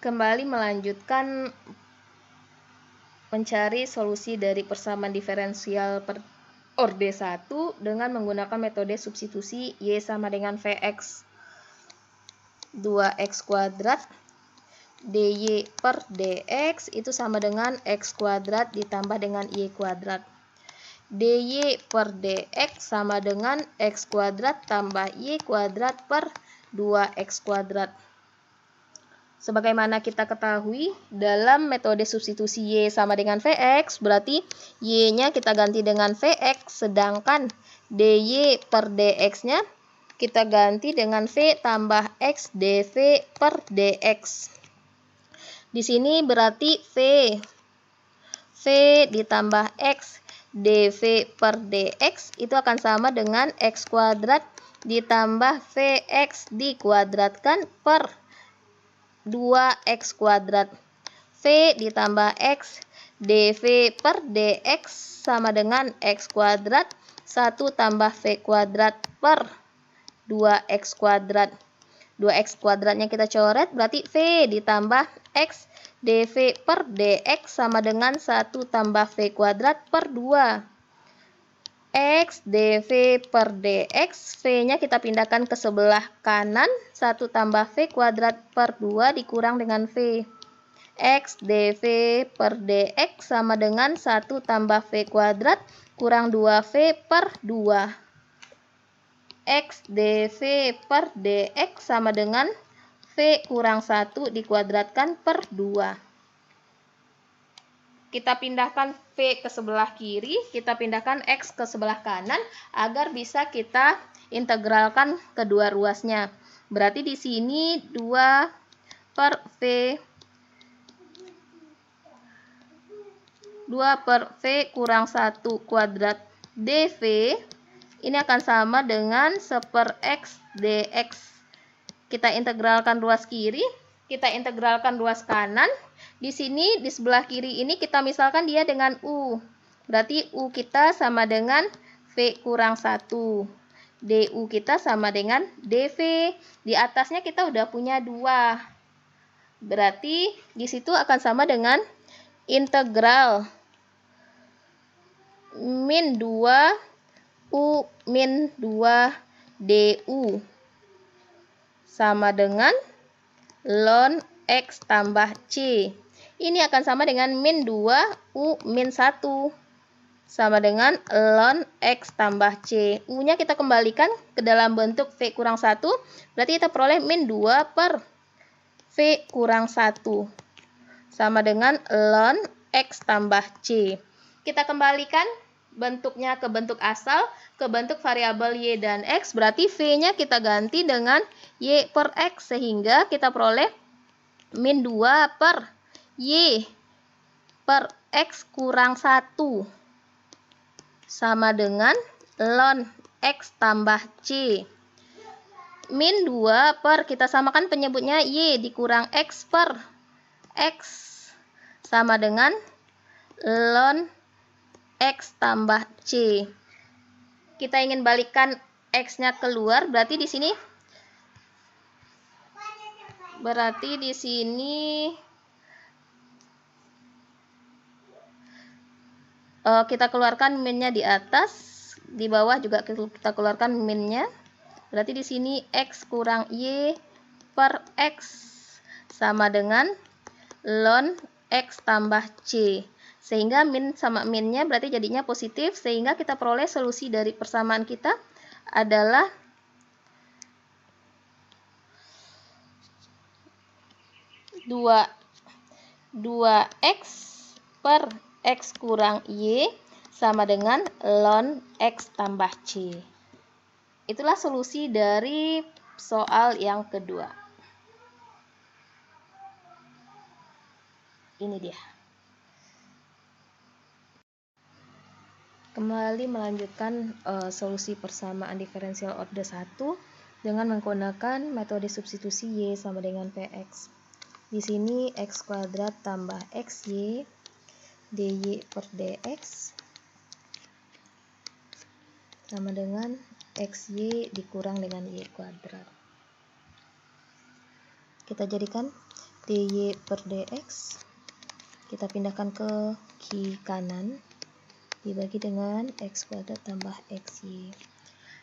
Kembali melanjutkan mencari solusi dari persamaan diferensial orde 1 dengan menggunakan metode substitusi Y sama dengan Vx 2x kuadrat dy per dx itu sama dengan x kuadrat ditambah dengan y kuadrat. dy per dx sama dengan x kuadrat tambah y kuadrat per 2x kuadrat. Sebagaimana kita ketahui, dalam metode substitusi Y sama dengan Vx, berarti Y-nya kita ganti dengan Vx, sedangkan dy per dx-nya kita ganti dengan V tambah X dV per dx. Di sini berarti V ditambah X dV per dx itu akan sama dengan X kuadrat ditambah Vx dikuadratkan per 2x kuadrat. V ditambah X dV per dx sama dengan X kuadrat 1 tambah V kuadrat per 2x kuadrat. 2x kuadratnya kita coret, berarti V ditambah X dV per dx sama dengan 1 tambah V kuadrat per 2. X dV per dx, V-nya kita pindahkan ke sebelah kanan, 1 tambah V kuadrat per 2 dikurang dengan V. X dV per dx sama dengan 1 tambah V kuadrat kurang 2V per 2. X dV per dx sama dengan V kurang 1 dikuadratkan per 2. Kita pindahkan V ke sebelah kiri, kita pindahkan X ke sebelah kanan agar bisa kita integralkan kedua ruasnya. Berarti di sini 2 per V 2 per V kurang 1 kuadrat dV ini akan sama dengan 1 per X dx. Kita integralkan ruas kiri, kita integralkan ruas kanan. Di sini di sebelah kiri ini kita misalkan dia dengan U. Berarti U kita sama dengan V kurang 1. DU kita sama dengan DV. Di atasnya kita udah punya 2. Berarti di situ akan sama dengan integral min 2 U min 2 DU sama dengan ln X tambah C. Ini akan sama dengan min 2 U min 1 sama dengan ln X tambah C. U-nya kita kembalikan ke dalam bentuk V kurang 1. Berarti kita peroleh min 2 per V kurang 1 sama dengan ln X tambah C. Kita kembalikan bentuknya ke bentuk asal, ke bentuk variabel Y dan X. Berarti V-nya kita ganti dengan Y per X. Sehingga kita peroleh min 2 per Y per X kurang 1 sama dengan ln X tambah C. Min 2 per, kita samakan penyebutnya Y dikurang X per X sama dengan ln X tambah C. Kita ingin balikan X-nya keluar, berarti di sini kita keluarkan minnya di atas, di bawah juga kita keluarkan minnya. Berarti di sini X kurang Y per X sama dengan ln X tambah C. Sehingga min sama minnya berarti jadinya positif, sehingga kita peroleh solusi dari persamaan kita adalah 2x per X kurang Y sama dengan ln X tambah C. Itulah solusi dari soal yang kedua. Ini dia. Kembali melanjutkan solusi persamaan diferensial orde 1 dengan menggunakan metode substitusi Y sama dengan Vx. Di sini X kuadrat tambah XY dy per dx sama dengan XY dikurang dengan Y kuadrat. Kita jadikan dy per dx kita pindahkan ke kiri kanan, dibagi dengan x kuadrat tambah xy.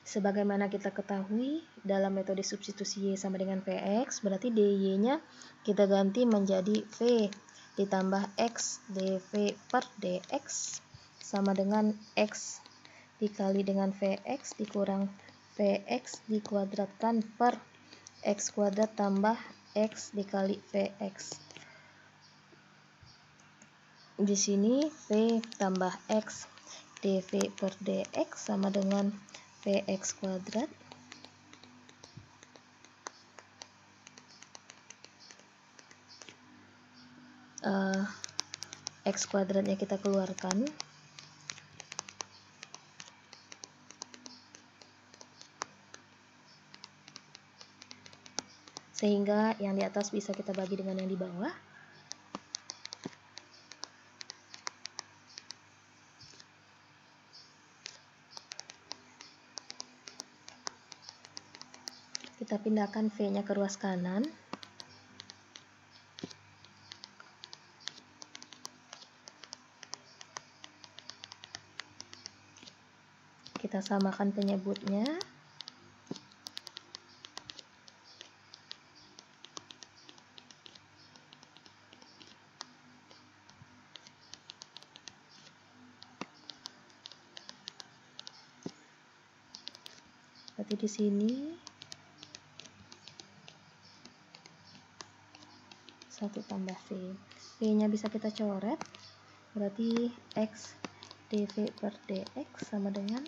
Sebagaimana kita ketahui, dalam metode substitusi y sama dengan Vx, berarti dy-nya kita ganti menjadi V ditambah x dv per dx sama dengan x dikali dengan Vx dikurang Vx dikuadratkan per x kuadrat tambah x dikali Vx. Di sini V tambah X dV per dx sama dengan Vx kuadrat X kuadratnya kita keluarkan, sehingga yang di atas bisa kita bagi dengan yang di bawah. Kita pindahkan V-nya ke ruas kanan. Kita samakan penyebutnya. Berarti di sini 1 tambah V. V-nya bisa kita coret. Berarti X dV per dx sama dengan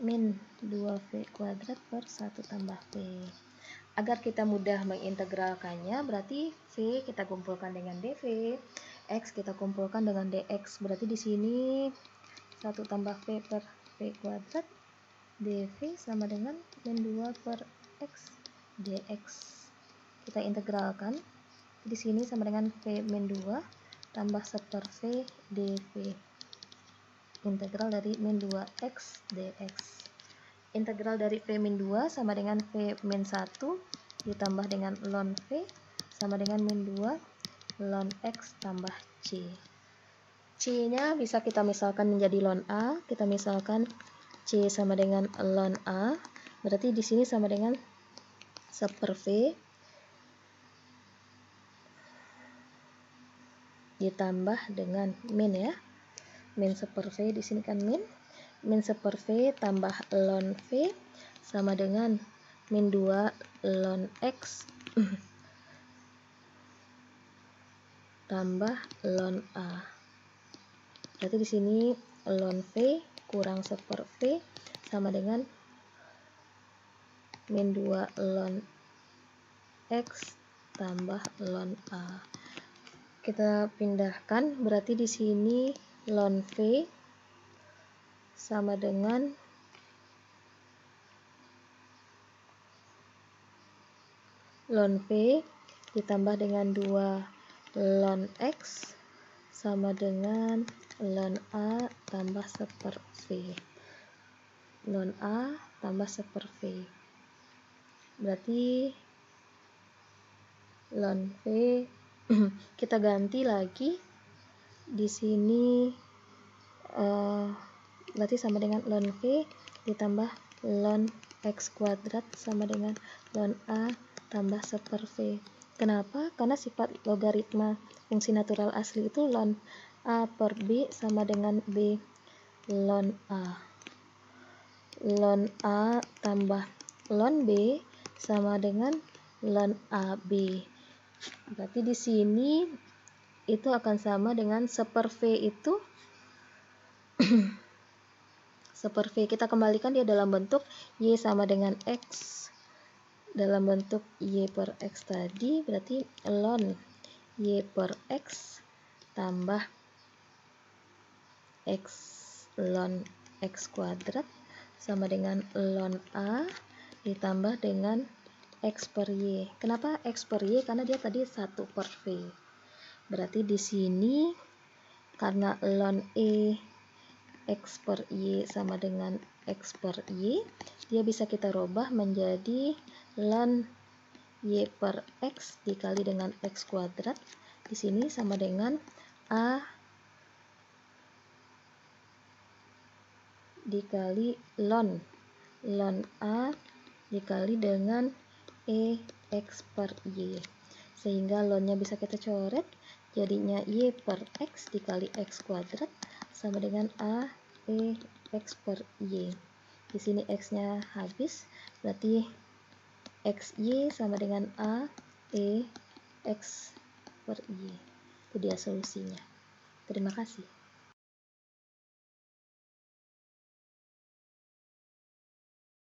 min 2V kuadrat per 1 tambah V. Agar kita mudah mengintegralkannya, berarti V kita kumpulkan dengan dV, X kita kumpulkan dengan dx. Berarti di sini 1 tambah V per V kuadrat dV sama dengan min 2 per X dx. Kita integralkan. Di sini sama dengan V min 2 tambah 1 per V dV. Integral dari min 2x dx. Integral dari V min 2 sama dengan V min 1 ditambah dengan ln V sama dengan min 2 ln x tambah C. C-nya bisa kita misalkan menjadi ln A. Kita misalkan C sama dengan ln A. Berarti di sini sama dengan 1 per V ditambah dengan min ya. Min 1 per V di sini kan min 1 per V tambah ln V sama dengan min 2 ln X tambah ln A. Berarti di sini ln V kurang 1 per V sama dengan min 2 ln X tambah ln A. Kita pindahkan, berarti di sini ln V sama dengan ln V ditambah dengan 2 ln X sama dengan ln A tambah 1 per V. Ln A tambah 1 per V. Berarti ln V kita ganti lagi di sini berarti sama dengan ln V ditambah ln X kuadrat sama dengan ln A tambah 1 per V. Kenapa? Karena sifat logaritma fungsi natural asli itu ln A per B sama dengan B ln A. Ln A tambah ln B sama dengan ln AB. Berarti di sini itu akan sama dengan 1 per V itu 1 per V. Kita kembalikan dia dalam bentuk Y sama dengan X. Dalam bentuk Y per X tadi, berarti ln Y per X tambah X ln X kuadrat sama dengan ln A ditambah dengan X per Y. Kenapa X per Y? Karena dia tadi 1 per V. Berarti di sini karena ln E X per Y sama dengan X per Y, dia bisa kita rubah menjadi ln Y per X dikali dengan X kuadrat. Di sini sama dengan A dikali ln A dikali dengan X per Y. Sehingga ln-nya bisa kita coret, jadinya Y per X dikali X kuadrat sama dengan A X per Y. Di sini X-nya habis, berarti XY sama dengan A X per Y. Itu dia solusinya. Terima kasih.